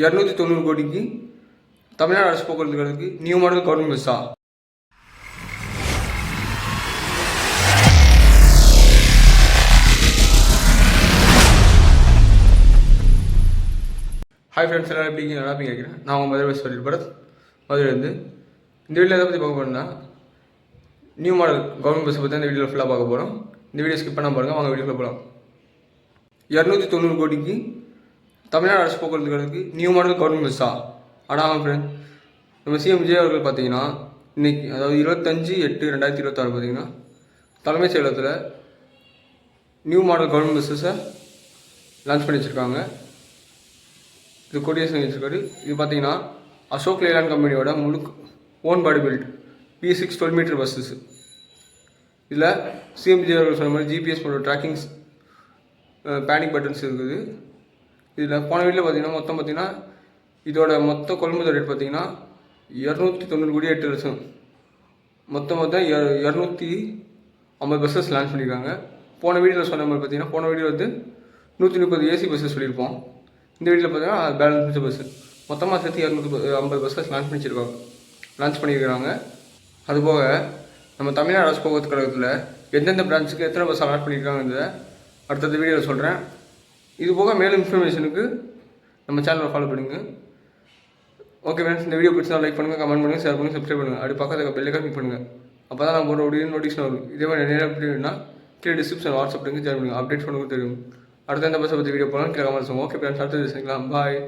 290 கோடிக்கு தமிழ்நாடு அரசு போக்குவரத்து கழகத்துக்கு நியூ மாடல் கவர்மெண்ட் பஸ்ஸா? ஹாய் ஃப்ரெண்ட்ஸ், எல்லாம் எப்படி நல்லா இருப்பீங்க கேட்குறேன். நான் உங்கள் மதுரை பஸ் சொல்லிட்டு பரத் மதுரையிலேருந்து. இந்த வீடியோவில் எதை பற்றி பார்க்க போகிறேன்னா, நியூ மாடல் கவர்மெண்ட் பஸ்ஸை பற்றி இந்த வீடியோவில் ஃபுல்லாக பார்க்க போகிறோம். இந்த வீடியோ ஸ்கிப் பண்ணாமல் பாருங்கள், வாங்க வீடியோவில் போகலாம். 290 கோடிக்கு தமிழ்நாடு அரசு போக்குவரத்து கழகத்துக்கு நியூ மாடல் கவர்மெண்ட் பஸ்ஸா? ஆனால் ஃப்ரெண்ட், நம்ம சிஎம் விஜய் அவர்கள் பார்த்தீங்கன்னா இன்றைக்கி, அதாவது 25/8/2026 பார்த்தீங்கன்னா தலைமைச் செயலகத்தில் நியூ மாடல் கவர்மெண்ட் பஸ்ஸஸை லான்ச் பண்ணி வச்சுருக்காங்க. இது கொடியேசன் வச்சுருக்காரு. இது பார்த்தீங்கன்னா அசோக் லேலாண்ட் கம்பெனியோட முழு own body built P6 12 metre buses. இதில் சிஎம் விஜய் அவர்கள் சொன்ன மாதிரி ஜிபிஎஸ் போன்ற ட்ராக்கிங்ஸ், பேனிக் பட்டன்ஸ் இருக்குது. இதில் போன வீட்டில் பார்த்தீங்கன்னா மொத்தம் பார்த்தீங்கன்னா இதோட மொத்த கொள்முதல் ரேட் பார்த்தீங்கன்னா 290 கோடி 8 லட்சம். மொத்தம் 250 பஸ்ஸஸ் லான்ச் பண்ணியிருக்காங்க. போன வீடியோவில் சொன்ன மாதிரி பார்த்தீங்கன்னா, போன வீடியோ வந்து 130 ஏசி பஸ்ஸஸ் சொல்லியிருப்போம். இந்த வீட்டில் பார்த்தீங்கன்னா பேலன்ஸ் பஸ்ஸு மொத்தமாக சேர்த்து 250 பஸ்ஸஸ் லான்ச் பண்ணியிருக்கிறாங்க. அதுபோக நம்ம தமிழ்நாடு அரசு போக்குவரத்து கழகத்தில் எந்தெந்த பிரான்ச்சுக்கு எத்தனை பஸ் அலாட் பண்ணியிருக்காங்கன்றத அடுத்தடுத்த வீடியோவில் சொல்கிறேன். இது போக மேலும் இன்ஃபர்மேஷனுக்கு நம்ம சேனலை ஃபாலோ பண்ணுங்கள். ஓகே ஃப்ரெண்ட்ஸ், இந்த வீடியோ பிடிச்சா லைக் பண்ணுங்கள், கமெண்ட் பண்ணுங்கள், ஷேர் பண்ணுங்கள், சப்ஸ்கிரைப் பண்ணுங்கள். அப்படி பக்கத்தில் பெல் ஐகான் கிளிக் பண்ணுங்கள். அப்போ தான் நான் போகிற வீடியோ நோட்டிஃபிகேஷன் வரும். இதே மாதிரி நிறைய வீடியோனா கீழே டிஸ்கிரிப்ஷன் வாட்ஸ்அப் லிங்க் ஜாயின் பண்ணுங்கள். அப்டேட் பண்ணுங்க தெரியும். அடுத்த எந்த பஸ்ஸை பற்றி வீடியோ போகலாம் கீழே கமெண்ட் சொல்லுங்கள். ஓகே ஃப்ரெண்ட்ஸ், அடுத்த சந்திக்கலாம். பாய்.